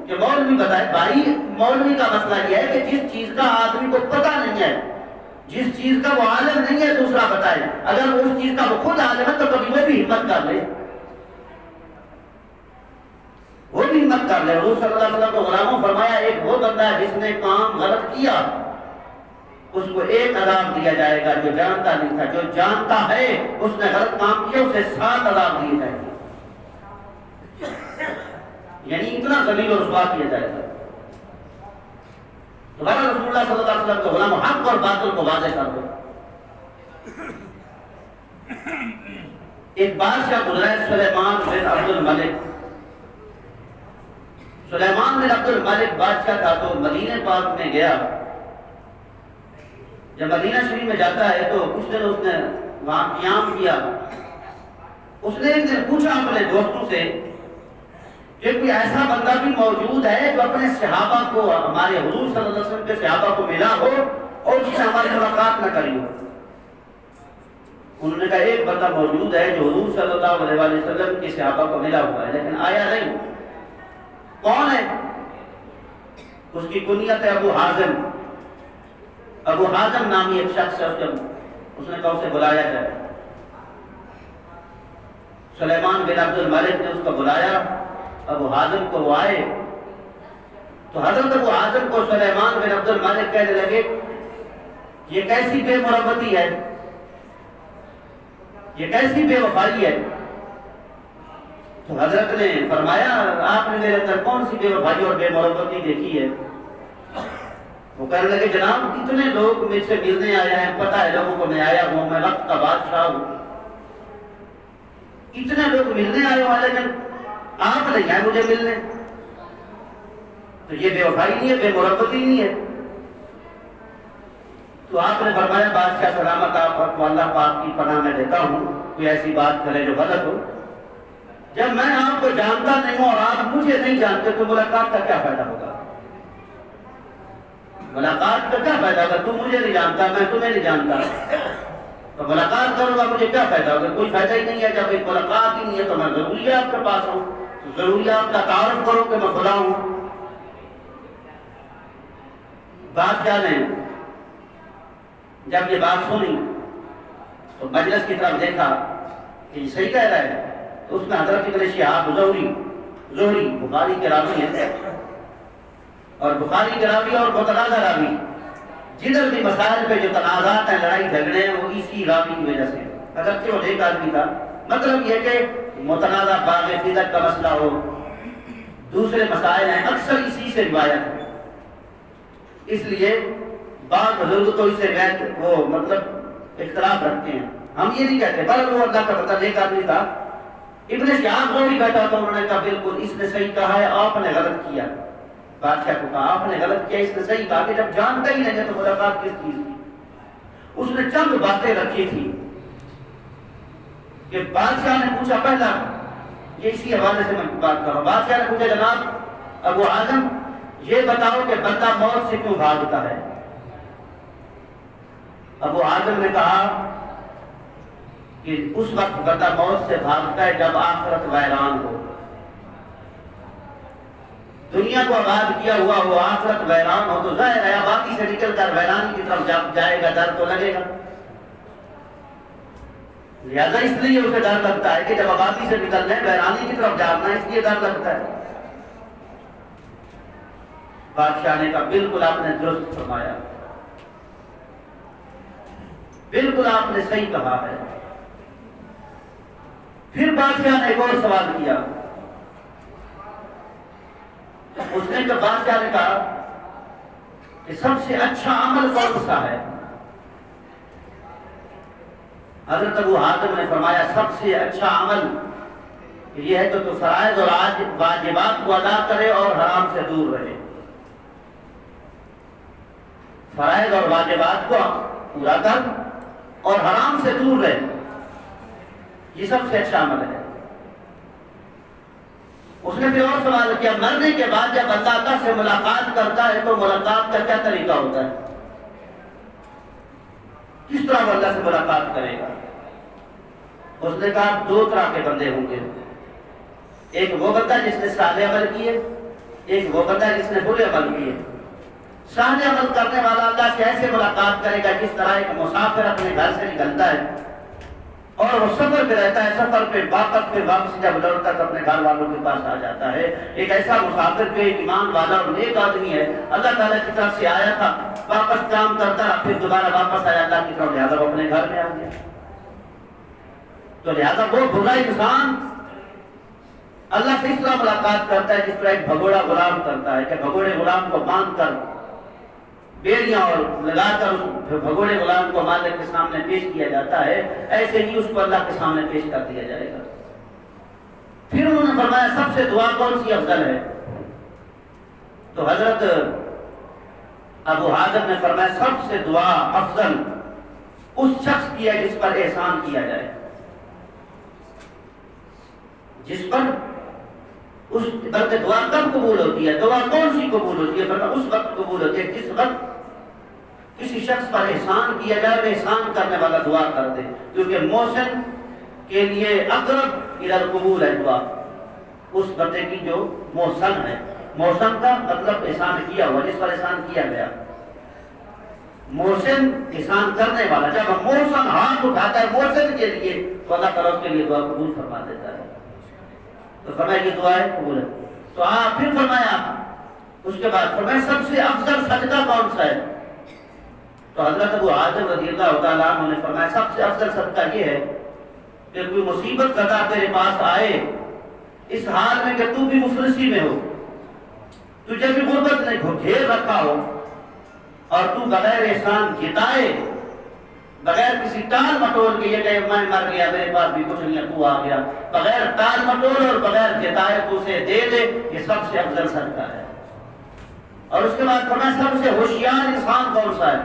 A: کہ مولوی بتائے۔ بھائی مولوی کا مسئلہ یہ ہے کہ جس چیز کا آدمی کو پتہ نہیں ہے، جس چیز کا وہ عالم نہیں ہے دوسرا بتائے، اگر وہ اس چیز کا وہ خود عالم ہے تو کبھی وہ بھی ہمت کر لے، وہ بھی ہمت کر لے۔ حضور صلی اللہ علیہ وسلم کو غلاموں فرمایا ایک وہ بندہ ہے جس نے کام غلط کیا، اس کو ایک عذاب دیا جائے گا، جو جانتا نہیں تھا، جو جانتا ہے اس نے غلط کام کیا اسے 7 عذاب دیے جائیں گے، یعنی اتنا ذلیل و رسوا کیا جائے گا۔ دوبارہ رسول اللہ صلی اللہ علیہ وسلم کے غلام حق اور باطل کو واضح کر دو۔ ایک بادشاہ گزرا ہے سلیمان بن عبد الملک، سلیمان بن عبد الملک بادشاہ تھا، تو مدینہ پاک میں گیا، جب مدینہ شریف میں جاتا ہے تو کچھ دن اس نے وہاں قیام کیا، اس نے ایک دن پوچھا اپنے دوستوں سے کہ کوئی ایسا بندہ بھی موجود ہے جو اپنے صحابہ کو، ہمارے حضور صلی اللہ علیہ وسلم کے صحابہ کو ملا ہو اور اس سے ہماری ملاقات نہ کری ہو؟ انہوں نے کہا ایک بندہ موجود ہے جو حضور صلی اللہ علیہ وسلم کے صحابہ کو ملا ہوا ہے لیکن آیا نہیں۔ کون ہے؟ اس کی کنیت ہے ابو حازم۔ ابو حازم نامی ایک شخص ہے، اس نے کہا اسے بلایا جائے۔ سلیمان بن عبد الملک نے اس کو بلایا، ابو حازم کو وہ آئے تو حضرت ابو حازم کو سلیمان بن عبد الملک کہنے لگے یہ کیسی بے مربتی ہے، یہ کیسی بے وفائی ہے؟ تو حضرت نے فرمایا آپ نے میرے اندر کون سی بے وفائی اور بے مربتی دیکھی ہے؟ وہ کہنے لگے جناب اتنے لوگ مجھ سے ملنے آئے ہیں، پتہ ہے لوگوں کو میں آیا ہوں، میں وقت کا بادشاہ ہوں، اتنے لوگ ملنے آئے ہوں لیکن آپ نہیں آئے مجھے ملنے، تو یہ بے وفائی نہیں ہے، بے مربتی نہیں ہے؟ تو آپ نے فرمایا بادشاہ سلامت آپ اللہ پاک کی پناہ میں دیتا ہوں، کوئی ایسی بات کرے جو غلط ہو، جب میں آپ کو جانتا نہیں ہوں اور آپ مجھے نہیں جانتے تو ملاقات کا کیا فائدہ ہوگا؟ ملاقات کا کیا فائدہ ہوگا؟ تم مجھے نہیں جانتا، میں تمہیں نہیں جانتا، تو ملاقات کروں گا مجھے کیا فائدہ ہوگا؟ کوئی فائدہ ہی نہیں ہے۔ جب ایک ملاقات ہی نہیں ہے تو میں ضروری آپ کے پاس ہوں، ضروری آپ کا تعارف کرو کہ میں خدا ہوں۔ بادشاہ نے جب یہ بات سنی تو مجلس کی طرف دیکھا کہ یہ صحیح کہہ رہا ہے، تو اس میں حضرت ابن شہاب زہری بخاری کے راوی ہیں، اور بخاری کے راوی اور متنازع راوی، جدھر بھی مسائل پہ جو تنازعات ہیں، لڑائی جھگڑے ہیں، وہ اسی راوی کی وجہ سے، اگرچہ وہ ایک آدمی تھا، مطلب یہ کہ متنازع باب فدق کا مسئلہ ہو، دوسرے مسائل ہیں، اکثر اسی سے روایت ہے۔ اس لیے بعض بزرگ تو اسے غیر وہ مطلب اختلاف رکھتے ہیں، ہم یہ نہیں کہتے، بلکہ وہ اللہ کا پتہ ایک آدمی تھا، ابن شہاب زہری بیٹھا تھا، انہوں نے کہا بالکل اس نے صحیح کہا ہے، آپ نے غلط کیا۔ بادشاہ کو کہا آپ نے غلط کیا، اس نے صحیح کہا کہ جب جانتا ہی نہیں ہے تو ملاقات کس چیز کی؟ اس نے چند باتیں رکھی تھی کہ بادشاہ نے پوچھا، پہلا یہ اسی حوالے سے میں بات کر رہا ہوں، بادشاہ نے پوچھا جناب ابو حازم یہ بتاؤ کہ بندہ موت سے کیوں بھاگتا ہے؟ ابو حازم نے کہا کہ اس وقت بندہ موت سے بھاگتا ہے جب آخرت ویران ہو، دنیا کو آباد کیا ہوا ہو، آخرت ویران ہو تو ظاہر ہے آبادی سے نکل کر ویرانی کی طرف جب جائے گا ڈر تو لگے گا، لہذا اس لیے اسے ڈر لگتا ہے کہ جب آبادی سے نکلنا ہے ویرانی کی طرف جانا ہے، اس لیے ڈر لگتا ہے۔ بادشاہ نے کہا بالکل آپ نے درست فرمایا، بالکل آپ نے صحیح کہا ہے۔ پھر بادشاہ نے ایک اور سوال کیا، اس نے بادشاہ نے کہا کہ سب سے اچھا عمل کون سا ہے؟ حضرت ابو حاتم نے فرمایا سب سے اچھا عمل یہ ہے کہ تو فرائض اور واجبات کو ادا کرے اور حرام سے دور رہے، فرائض اور واجبات کو پورا کر اور حرام سے دور رہے، یہ سب سے اچھا عمل ہے۔ اس نے پھر اور سوال کیا مرنے کے بعد جب اللہ تعالیٰ سے ملاقات کرتا ہے تو ملاقات کا کیا طریقہ ہوتا ہے؟ کس طرح وہ اللہ سے ملاقات کرے گا؟ اس نے کہا دو طرح کے بندے ہوں گے، ایک وہ بندہ جس نے صالح عمل کیے، ایک وہ بندہ جس نے برے عمل کیے۔ صالح عمل کرنے والا اللہ سے ایسے ملاقات کرے گا جس طرح ایک مسافر اپنے گھر سے نکلتا ہے اور وہ سفر پہ رہتا ہے، سفر پہ واپس جب لوٹتا تو اپنے گھر والوں کے پاس آ جاتا ہے۔ ایک ایسا مسافر جو ایک ایمان والا اور نیک آدمی ہے، اللہ تعالیٰ کی طرف سے آیا تھا، واپس کام کرتا پھر دوبارہ واپس آیا اللہ کی طرف، لہٰذا وہ اپنے گھر میں آ گیا۔ تو لہٰذا وہ برا انسان اللہ سے اس طرح ملاقات کرتا ہے جس طرح ایک بھگوڑا غلام کرتا ہے، کہ بھگوڑے غلام کو باندھ کر بیڑیاں اور لگا کر اس بھگوڑے غلام کو مالک کے سامنے پیش کیا جاتا ہے، ایسے ہی اس کو اللہ کے سامنے پیش کر دیا جائے گا۔ پھر انہوں نے فرمایا سب سے دعا کون سی افضل ہے؟ تو حضرت ابو حازم نے فرمایا سب سے دعا افضل اس شخص کی ہے جس پر احسان کیا جائے، جس پر اس بلکہ دعا کب قبول ہوتی ہے؟ دعا کون سی قبول ہوتی ہے؟ فرمایا اس وقت قبول ہوتی ہے جس وقت کسی شخص پر احسان کیا جائے، احسان کرنے والا دعا کر دے، کیونکہ محسن کے لیے اقرب الی القبول ہے دعا، اس بندے کی جو محسن ہے، محسن کا مطلب احسان کیا ہوا، جس پر احسان کیا گیا۔ محسن احسان کرنے والا جب محسن ہاتھ اٹھاتا ہے محسن کے لیے تو اللہ تعالیٰ اس کے لیے دعا قبول فرما دیتا ہے. تو فرمایا یہ دعا ہے قبول ہے. تو آپ پھر فرمایا اس کے بعد فرمایا سب سے افضل صدقہ کون سا ہے؟ تو حضرت ابو حازم رضی اللہ تعالیٰ عنہ نے فرمایا سب سے افضل صدقہ یہ ہے کہ کوئی مصیبت قضا تیرے پاس آئے اس حال میں کہ تو بھی مفلسی میں ہو, تجھے بھی غربت نے گھیر رکھا ہو, اور تو بغیر احسان جتائے, بغیر کسی ٹال مٹول کے یہ کہ میں مر گیا میرے پاس بھی کچھ نہیں تو آ گیا, بغیر ٹال مٹول اور بغیر جتائے تو اسے دے دے, یہ سب سے افضل صدقہ ہے. اور اس کے بعد فرمایا سب سے ہوشیار انسان کون سا ہے؟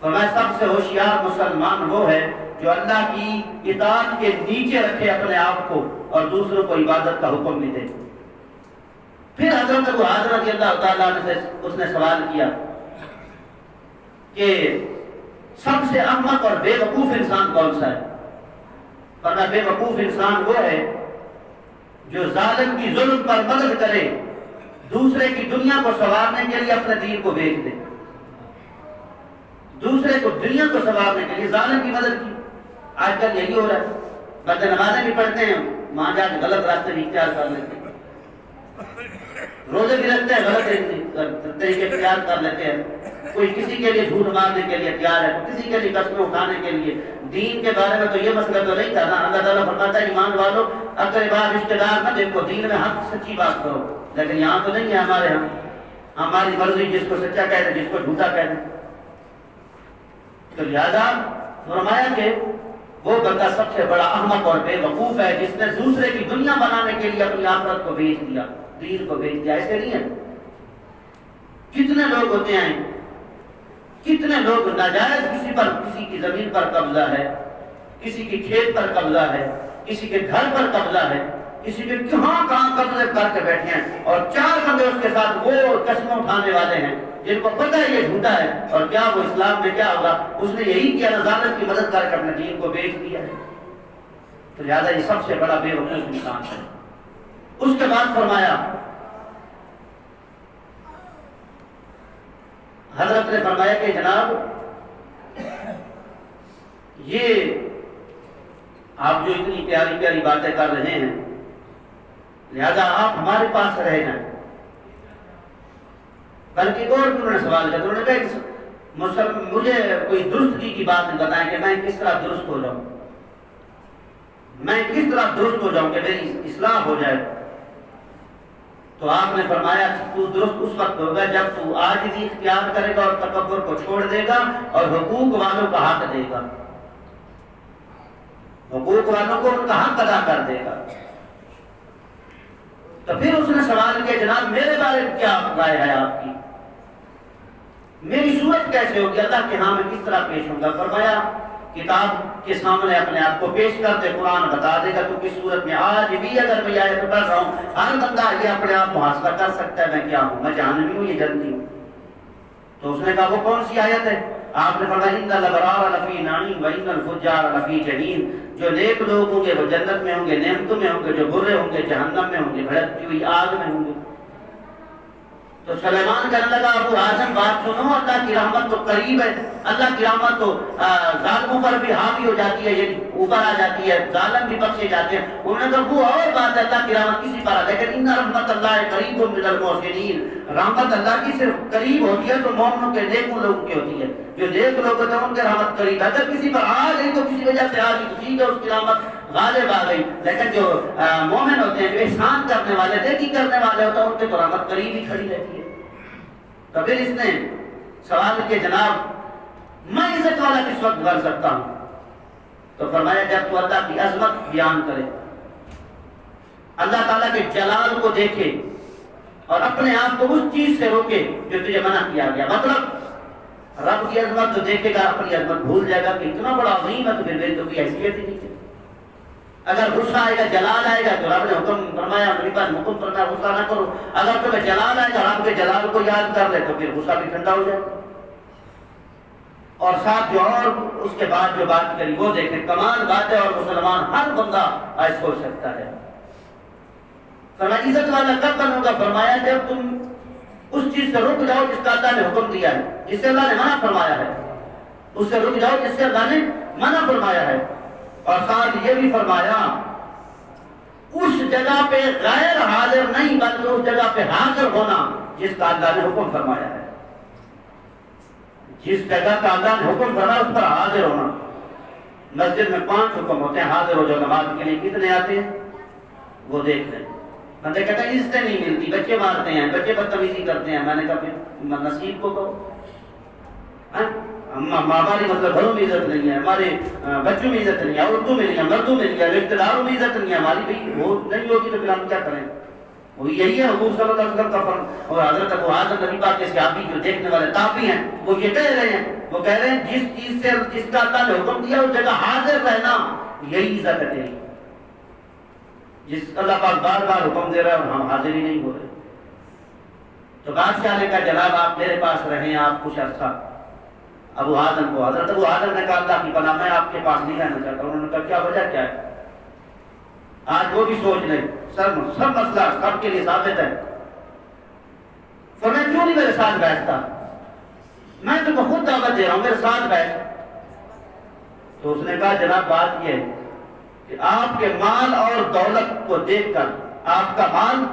A: فرمایا سب سے ہوشیار مسلمان وہ ہے جو اللہ کی اطاعت کے نیچے رکھے اپنے آپ کو اور دوسروں کو عبادت کا حکم بھی دے. پھر حضرت ابو حازم رضی اللہ تعالیٰ عنہ سے اس نے سوال کیا کہ سب سے احمق اور بے وقوف انسان کون سا ہے؟ فرمایا بے وقوف انسان وہ ہے جو ظالم کی ظلم پر مدد کرے, دوسرے کی دنیا کو سنوارنے کے لیے اپنے دین کو بیچ دے, دوسرے کو دنیا کو سنوارنے کے لیے ظالم کی مدد کی. آج کل یہی ہو رہا ہے, بندے نمازیں بھی پڑھتے ہیں وہاں جا کے غلط راستے بھی اختیار کر لیتے ہیں, روزے بھی رکھتے ہیں غلط طریقے اختیار کر لیتے ہیں, کوئی کسی کے لیے جھوٹ مارنے کے لیے تیار ہے, کسی کے لیے قسمیں اٹھانے کے لیے. دین کے بارے میں تو یہ مسئلہ تو نہیں تھا نا, اللہ تعالیٰ فرماتا ہے ایمان والو اقربا رشتہ دار نہ دیکھو, دین میں حق سچی بات کرو. لیکن یہاں تو نہیں ہے ہمارے ہاں, ہماری مرضی جس کو سچا کہہ دیں جس کو جھوٹا کہہ دیں. تو لہذا فرمایا کہ وہ بندہ سب سے بڑا احمق اور بے وقوف ہے جس نے دوسرے کی دنیا بنانے کے لیے اپنی آخرت کو بیچ دیا, دین کو بیچ دیا. ایسے نہیں ہے, کتنے لوگ ہوتے ہیں, کتنے لوگ ناجائز کسی کی زمین پر قبضہ ہے, کسی کی کھیت پر قبضہ ہے, کسی کے گھر پر قبضہ ہے, کسی کے کہاں قبضے کر کے بیٹھے ہیں, اور چار بندے اس کے ساتھ وہ قسمیں اٹھانے والے ہیں جن کو پتہ ہے یہ جھوٹا ہے, اور کیا وہ اسلام میں کیا ہوگا, اس نے یہی کیا ظالم کی مدد کر کے اپنے دین کو بیچ دیا ہے. تو لہٰذا یہ سب سے بڑا بے وقوف انسان ہے. اس کے بعد فرمایا حضرت نے فرمایا کہ جناب یہ آپ جو اتنی پیاری پیاری باتیں کر رہے ہیں لہذا آپ ہمارے پاس رہ جائیں. بلکہ اور بھی انہوں نے سوال کیا, انہوں نے کہا مجھے کوئی درستگی کی بات بتائیں کہ میں کس طرح درست ہو جاؤں, میں کس طرح درست ہو جاؤں کہ میری اصلاح ہو جائے. تو آپ نے فرمایا تو درست اس وقت ہوگا جب تو عاجزی اختیار کرے گا اور تکبر کو چھوڑ دے گا اور حقوق والوں کا حق دے گا, حقوق والوں کو ان کا حق ادا کر دے گا. تو پھر اس نے سوال کیا جناب میرے بارے میں کیا رائے ہے آپ کی, میری صورت کیسے ہوگی, اللہ کے ہاں میں کس طرح پیش ہوں گا. فرمایا کتاب کے سامنے اپنے آپ کو پیش کر دے, قرآن بتا دے گا تو کس صورت میں. آج بھی اگر میں آیت پڑھ رہا ہوں ہر بندہ یہ اپنے آپ محاسبہ کر سکتا ہے میں کیا ہوں, میں جہنمی ہوں یہ جنتی ہوں. تو اس نے کہا وہ کون سی آیت ہے؟ آپ نے فرمایا ان الابرار لفی نعیم و ان الفجار لفی جحیم, جو نیک لوگ ہوں گے وہ جنت میں ہوں گے, نعمتوں میں ہوں گے, جو برے ہوں گے جہنم میں ہوں گے, بھڑکتی ہوئی آگ میں ہوں گے. تو سلیمان کہنے لگا ابو حازم بات سنو, اللہ کی رحمت تو قریب ہے, اللہ کی رحمت تو ظالموں پر بھی حاوی ہو جاتی ہے, یعنی اوپر آ جاتی ہے, ظالم بھی بخشے جاتے ہیں. انہوں نے کہا وہ اور بات ہے, اللہ کی رحمت کسی پر, لیکن ان رحمت اللہ قریب من المحسنین, رحمت اللہ کی صرف قریب ہوتی ہے تو مومنوں کے نیکوں لوگوں کی ہوتی ہے. جو نیک لوگ ہوتے ہیں ان کے رحمت قریب ہے, اگر کسی پر آ گئی تو کسی وجہ سے آ گئی تو ٹھیک ہے اس کی رحمت غالب آ گئی, لیکن جو مومن ہوتے ہیں جو احسان کرنے والے نیکی کرنے والے ہوتے ہیں ان کے تو رحمت قریب ہی کھڑی رہتی ہے. تو پھر اس نے سوال کیا جناب میں عزت والا کس وقت بن سکتا ہوں؟ تو فرمایا جب تو اللہ کی عظمت بیان کرے, اللہ تعالیٰ کے جلال کو دیکھے اور اپنے آپ کو اس چیز سے روکے جو تجھے منع کیا گیا. مطلب رب کی عظمت جو دیکھے گا اپنی عظمت بھول جائے گا کہ اتنا بڑا عظیم ہے تو پھر میری تو کوئی حیثیت ہی نہیں ہے. اگر غصہ آئے گا جلال آئے گا تو رب نے حکم فرمایا نبی پاک حکم فرمایا غصہ نہ کرو, اگر تمہیں جلال آئے گا رب کے جلال کو یاد کر لے تو پھر غصہ بھی ٹھنڈا ہو جائے. اور ساتھ جو اور اس کے بعد جو بات کری وہ دیکھیں, کمال بات ہے, اور مسلمان ہر بندہ ایسا ہو سکتا ہے. فرمایا عزت والا کب بنو گا؟ فرمایا جب تم اس چیز سے رک جاؤ جس کا اللہ نے حکم دیا ہے، جس سے اللہ نے منع فرمایا ہے، اس سے رک جاؤ جس سے اللہ نے منع فرمایا ہے۔ اور ساتھ یہ بھی فرمایا اس جگہ پہ غیر حاضر نہیں بلکہ اس جگہ پہ حاضر ہونا جس کا اللہ نے حکم فرمایا ہے۔ جس جگہ کا اللہ نے حکم فرمایا اس پر حاضر ہونا۔ مسجد میں 5 حکم ہوتے ہیں، حاضر ہو جو نماز کے لیے کتنے آتے ہیں وہ دیکھ لیں۔ بندے کہتے ہیں عزتیں نہیں ملتی، بچے مارتے ہیں، بچے بدتمیزی کرتے ہیں۔ میں نے کہا پھر نصیب کو کہو، ہماری مطلب گھروں میں عزت نہیں ہے، ہمارے بچوں میں عزت نہیں ہے، عورتوں میں نہیں ہے، مردوں میں نہیں ہے، رشتے داروں میں عزت نہیں ہے ہماری، بھائی وہ نہیں ہوگی تو پھر ہم کیا کریں؟ وہ یہی ہے حضور صلی اللہ علیہ وسلم کا فرمان۔ اور حضرت ابو حاتم نبی پاک کے صحابی جو دیکھنے والے تابعی ہیں وہ یہ کہہ رہے ہیں، وہ کہہ رہے ہیں جس چیز سے جس کا اللہ نے حکم دیا اس جگہ حاضر رہنا یہی عزت ہے تیری۔ جس اللہ پاک بار بار حکم دے رہا ہے اور ہم حاضر ہی نہیں ہو رہے۔ تو بادشاہ نے کہا جناب آپ میرے پاس رہیں آپ کچھ عرصہ۔ ابو حاتم کو حضرت ابو حاتم نے کہا اللہ کی پناہ میں آپ کے پاس نہیں رہنا چاہتا۔ انہوں نے کہا کیا وجہ کیا ہے؟ آج وہ بھی سوچ لیں، سب مسئلہ سب کے لیے ثابت ہے۔ فرمایا کیوں نہیں میرے ساتھ بیٹھتا؟ میں تم کو خود دعوت دے رہا ہوں، میرے ساتھ بیٹھ۔ تو اس نے کہا جناب بات یہ ہے کہ آپ کے مال اور دولت کو دیکھ کر، آپ کا مال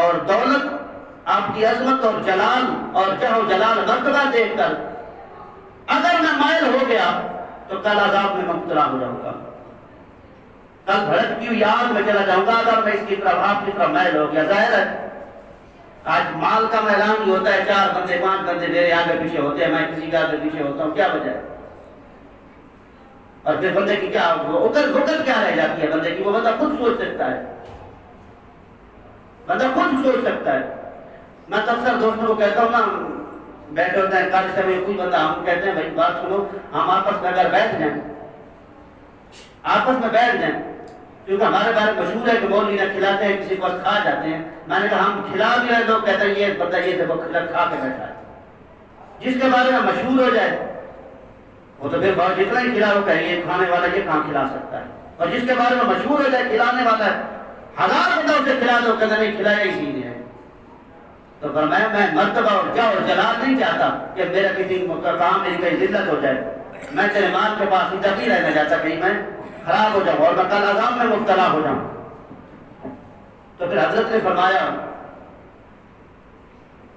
A: اور دولت، آپ کی عظمت اور جلال اور جہ و جلال مرتبہ دیکھ کر اگر میں مائل ہو گیا تو کل عذاب میں مبتلا ہو جاؤں گا، کل بھڑکتی ہوئی آگ میں چلا جاؤں گا اگر میں اس کی طرف آپ کی طرف مائل ہو گیا۔ ظاہر ہے آج مال کا میدان ہی ہوتا ہے، 4 بندے 5 بندے میرے آگے پیچھے ہوتے ہیں، میں کسی کے آگے پیچھے ہوتا ہوں، کیا وجہ ہے؟ اور پھر بندے کی کیا اکر کیا رہ جاتی ہے بندے کی؟ وہ بندہ خود سوچ سکتا ہے، بندہ خود سوچ سکتا ہے۔ میں اکثر دوستوں کو کہتا ہوں نا، بیٹھے ہوتے ہیں کالج میں کوئی بندہ، ہم کہتے ہیں بھائی بات سنو، ہم آپس میں اگر بیٹھ جائیں، آپس میں بیٹھ جائیں، کیونکہ ہمارے بارے میں مشہور ہے کہ مولوی نہ کھلاتے ہیں کسی کو کھا جاتے ہیں۔ میں نے کہا ہم کھلا بھی رہے، لوگ کہتے ہیں یہ بندہ یہ دیکھو کھا کے بیٹھا ہے۔ جس کے بارے میں مشہور ہو جائے وہ تو پھر بہت جتنا ہی کھلا وہ کہے یہ کھانے والا یہ کہاں کھلا سکتا ہے، اور جس کے بارے میں مشہور ہو جائے کھلانے والا ہے، 1000 بندہ اسے کھلا دو کہتے نہیں کھلایا اسی نے ہے۔ تو فرمایا میں مرتبہ اور جا اور جلال نہیں چاہتا کہ میرا کسی کام میری کہیں ذلت ہو جائے، میں تیرے مال کے پاس ادھر نہیں رہنا چاہتا کہیں میں خراب ہو جاؤں اور میں کل عذاب میں مبتلا ہو جاؤں۔ تو پھر حضرت نے فرمایا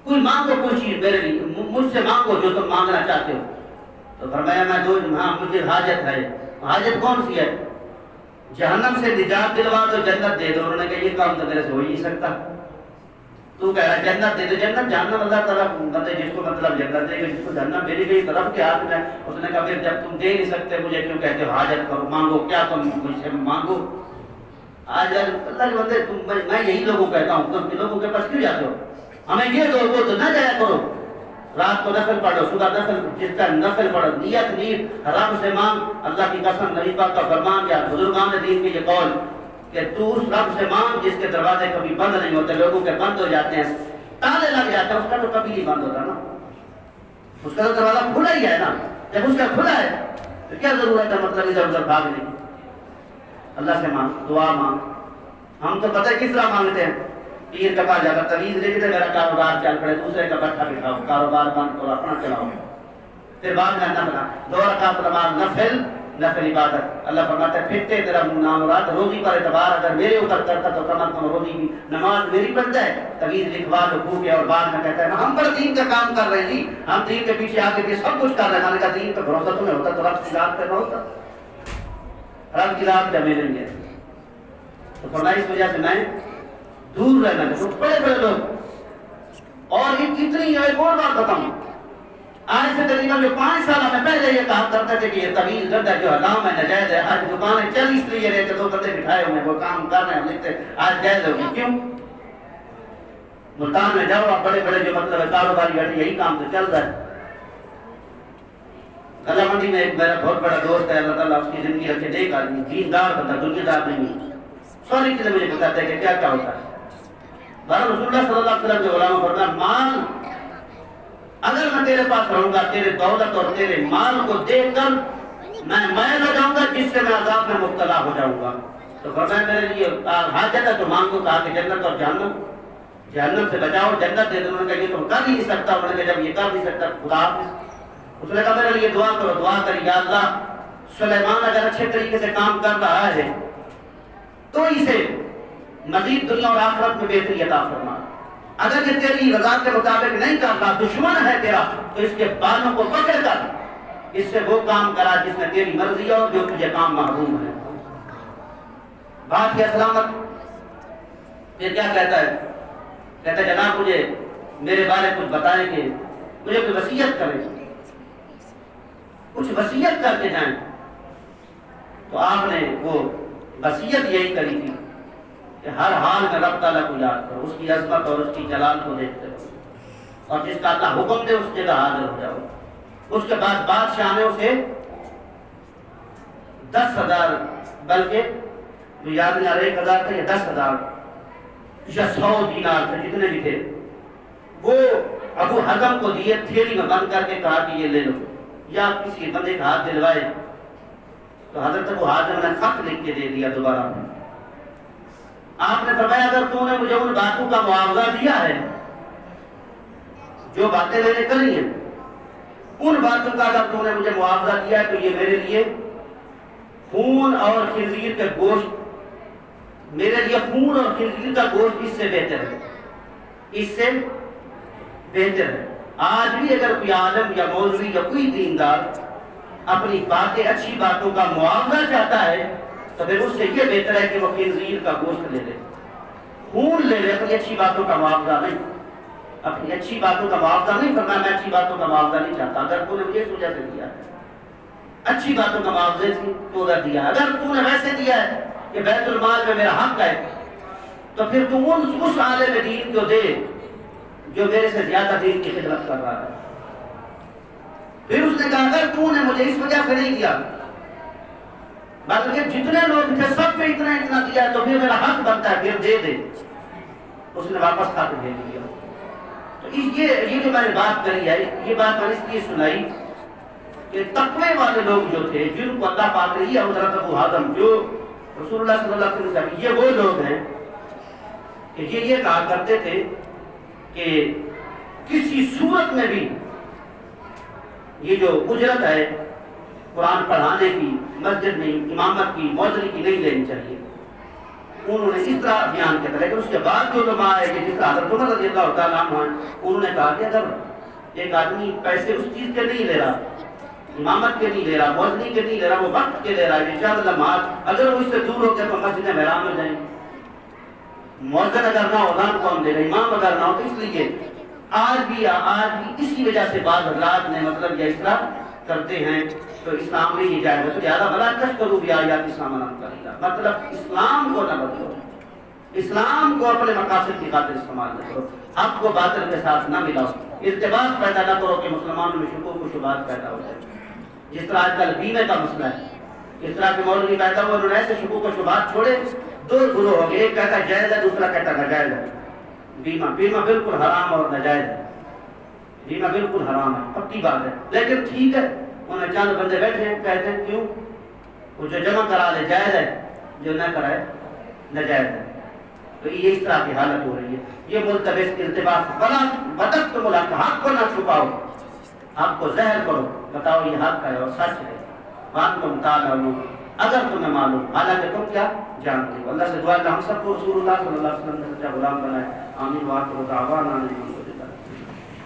A: کوئی مانگو کوئی چیز میرے لیے، مجھ سے مانگو جو تم مانگنا چاہتے ہو۔ تو فرمایا میں ہاں مجھے حاجت ہے۔ حاجت کون سی ہے؟ جہنم سے نجات دلوا دو، جنت دے دو۔ انہوں نے کہا یہ کام تو میرے سے ہو ہی نہیں سکتا، تو کہہ رہا ہے جنت دے دو۔ جنت جہنم اللہ تعالیٰ بندے جس کو مطلب جنت دے گا، جس کو جہنم میری گئی طرف کے ہاتھ میں۔ اس نے کہا پھر جب تم دے نہیں سکتے مجھے کیوں کہتے ہو حاجت کرو، مانگو، کیا تم مجھ سے مانگو؟ آج اللہ کے بندے میں یہی لوگوں کہتا ہوں تم لوگوں کے پاس کیوں جاتے ہو؟ ہمیں یہ دو وہ تو نہ جایا کرو، رات کو نفل پڑھو، صبح نفل، جس کا نفل پڑھو، نیت رب سے مانگ۔ اللہ کی قسم، نبی پاک کا فرمان یا بزرگان دین کے یہ قول کہ تو اس رب سے مانگ جس کے دروازے کبھی بند نہیں ہوتے، لوگوں کے بند ہو جاتے ہیں، تالے لگ جاتے ہیں، اس کا تو کبھی نہیں بند ہوتا نا، اس کا تو دروازہ کھلا ہی ہے نا۔ جب اس کا کھلا ہے تو کیا ضرورت ہے مطلب ادھر ادھر بھاگنے؟ اللہ سے مانگ، دعا مانگ۔ ہم تو پتہ کس طرح مانگتے ہیں؟ پیر کا پاس جا کر تویز لے کے میرا کاروبار چل پڑے، دوسرے کا بٹھا بٹھاؤ، کاروبار بند کرو، اپنا چلاؤ، پھر بعد میں نہ بنا 2 رکعت نماز نفل عبادت۔ اللہ فرماتا ہے پھرتے تیرا نامراد روزی پر اعتبار اگر میرے اوپر کرتا تو کم از کم روزی کی نماز میری پڑھتا ہے، تویز لکھوا دو کے، اور بعد میں کہتا ہے ہم پر دین کا کام کر رہے ہیں جی، ہم دین کے پیچھے آگے کے سب کچھ کر رہے ہیں۔ میں نے کہا دین پہ بھروسہ تمہیں ہوتا تو رب کی ذات پہ نہ ہوتا، رب کی ذات پہ ہمیں نہیں ہے۔ تو فرمایا اس وجہ سے میں دور رہنا چاہتا ہوں۔ بڑے بڑے لوگ اور اتنی ایک اور بات بتاؤں، آج سے تقریباً جو 5 سال میں پہلے یہ کہا کرتے تھے کہ یہ طویل گردہ جو حرام ہے ناجائز ہے، آج دکانیں چل اس لیے رہتے 2 بندے بٹھائے ہوئے وہ کام کر رہے ہیں لکھتے، آج جائز ہوگی کیوں؟ ملتان میں جاؤ آپ، بڑے بڑے جو مطلب ہے کاروباری بیٹھے یہی کام تو چل رہا ہے۔ اللہ منڈی میں ایک میرا بہت بڑا دوست ہے، اللہ تعالیٰ اس کی زندگی رکھے، نیک آدمی، دیندار بندہ، دنیا دار نہیں، ساری چیزیں مجھے بتاتے ہیں کہ کیا کیا ہوتا ہے۔ بہرحال رسول اللہ صلی اللہ علیہ وسلم کے علماء فرمایا مال اگر میں تیرے پاس رہوں گا، تیرے دولت اور تیرے مال کو دیکھ کر میں مائل ہو جاؤں گا جس سے میں عذاب میں مبتلا ہو جاؤں گا۔ تو فرمایا میرے لیے حاجت ہے تو مانگو، کہا کہ جنت اور جہنم۔ جہنم سے بچاؤ، جنت دے دو۔ انہوں نے کہا یہ تو کر ہی نہیں سکتا۔ انہوں نے کہا جب یہ کر نہیں سکتا خدا حافظ۔ اس نے کہا میرے لیے دعا کرو۔ دعا کری یا اللہ سلیمان اگر اچھے طریقے سے کام کر رہا ہے تو اسے مزید دنیا اور آخرت میں بہتری عطا فرما، اگر یہ تیری رضا کے مطابق نہیں کرتا، دشمن ہے تیرا، تو اس کے بالوں کو پکڑ کر اس سے وہ کام کرا جس میں تیری مرضی اور جو تجھے کام محروم ہے۔ بات کیا سلامت۔ پھر کیا کہتا ہے؟ کہتا ہے جناب مجھے میرے بارے کچھ بتائیں کہ مجھے کوئی وصیت کریں، کچھ وصیت کر کے جائیں۔ تو آپ نے وہ وصیت یہی کری تھی کہ ہر حال میں رب تعالیٰ کو یاد کرو، اس کی عظمت اور اس کی جلال کو دیکھتے رہو، اور جس کا اللہ حکم دے اس جگہ حاضر ہو جاؤ۔ اس کے بعد بادشاہ نے اسے 10,000 بلکہ یاد نہیں آ رہا 1,000 تھے یا 10,000 یا 100 دینار تھے، جتنے بھی تھے، وہ ابو حزم کو دیے، تھیلی میں بند کر کے کہا کہ یہ لے لو، یا کسی بندے کا ہاتھ دلوائے۔ تو حضرت ابو حازم نے خط لکھ کے دے دیا دوبارہ۔ آپ نے فرمایا اگر تو نے مجھے ان باتوں کا معاوضہ دیا ہے جو باتیں میں نے کری ہیں، ان باتوں کا اگر تو نے مجھے معاوضہ دیا ہے تو یہ میرے لیے خون اور خنزیر کے گوشت، میرے لیے خون اور خنزیر کا گوشت اس سے بہتر ہے، اس سے بہتر ہے۔ آج بھی اگر کوئی عالم یا مولوی یا کوئی دیندار اپنی باتیں اچھی باتوں کا معاوضہ چاہتا ہے تو پھر اس سے یہ بہتر ہے کہ وہ خنزیر کا گوشت لے لے، خون لے لے، اپنی اچھی باتوں کا معاوضہ نہیں، اپنی اچھی باتوں کا معاوضہ نہیں کرنا۔ میں اچھی باتوں کا معاوضہ نہیں چاہتا، اگر تو نے مجھے اس وجہ سے دیا ہے اچھی باتوں کا معاوضے سے تو اگر دیا، اگر تو نے ویسے دیا ہے کہ بیت المال میں میرا حق ہے تو پھر تو اس عالم دین کو دے جو میرے سے زیادہ دین کی خدمت کر رہا ہے۔ پھر اس نے کہا اگر تو نے مجھے اس وجہ سے نہیں دیا بلکہ جتنے لوگ تھے سب میں اتنا دیا تو پھر میرا حق بنتا ہے، پھر دے دے۔ اس نے واپس خط بھیج دیا۔ تو یہ جو میں نے بات کری ہے، یہ بات میں نے اس لیے سنائی کہ تقوی والے لوگ جو تھے جن کو اللہ پاک نے، حضرت ابو حازم جو رسول اللہ صلی اللہ علیہ وسلم، یہ وہ لوگ ہیں کہ یہ کہا کرتے تھے کہ کسی صورت میں بھی یہ جو اجرت ہے قرآن پڑھانے کی، مسجد میں امامت کی، مؤذن کی نہیں لینی چاہیے۔ انہوں نے اس طرح بیان کیا تھا، لیکن اس کے بعد جو علماء ہے جس طرح حضرت عمر رضی اللہ تعالیٰ عنہ ہیں، انہوں نے کہا کہ اگر ایک آدمی پیسے اس چیز کے نہیں لے رہا، امامت کے نہیں لے رہا، مؤذن کے نہیں لے رہا، وہ وقت کے لے رہا ہے، چند لمحات، اگر وہ اس سے دور ہو گیا تو مسجد محرام میں جائیں۔ مؤذن اگر نہ ہو اذان کون دے گا، امام اگر نہ ہو۔ تو اس لیے آج بھی اسی وجہ سے بعض حضرات نے مطلب یہ اس طرح کرتے ہیں تو اسلام میں یہ جائے گا تو زیادہ بلا تشکروا بآیات اسلام قلیلا، مطلب اسلام کو نہ بدلو، اسلام کو اپنے مقاصد کی خاطر استعمال نہ کرو، حق کو باطل کے ساتھ نہ ملاؤ، التباس پیدا نہ کرو کہ مسلمانوں میں شکوک و شبہات پیدا ہو جائے۔ جس طرح آج کل بیمے کا مسئلہ ہے، اس طرح کے مولوی پیدا ہوئے، انہوں نے ایسے شکوک و شبہات چھوڑے، دو گروہ ہو گئے، ایک کہتا ہے جائز ہے، دوسرا کہتا ہے ناجائز ہے۔ بیمہ بالکل حرام اور ناجائز ہے، بیمہ بالکل حرام ہے، پکی بات ہے، لیکن ٹھیک ہے انہیں چند بندے بیٹھے ہیں کہتے ہیں کیوں، وہ جو جمع کرا لے جائز ہے، جو نہ کرائے ناجائز ہے۔ تو یہ اس طرح کی حالت ہو رہی ہے، یہ ملتبس التباس، بدتم الحق، حق کو نہ چھپاؤ، حق کو ظاہر کرو، بتاؤ یہ حق ہے اور سچ ہے، وانتم تعلمون، اگر تمہیں معلوم، حالانکہ تم کیا جانتے ہو۔ اللہ سے دعا ہے کہ ہم سب کو رسول اللہ صلی اللہ علیہ وسلم نے سچا غلام بنائے۔ آمین۔ وآخر دعوانا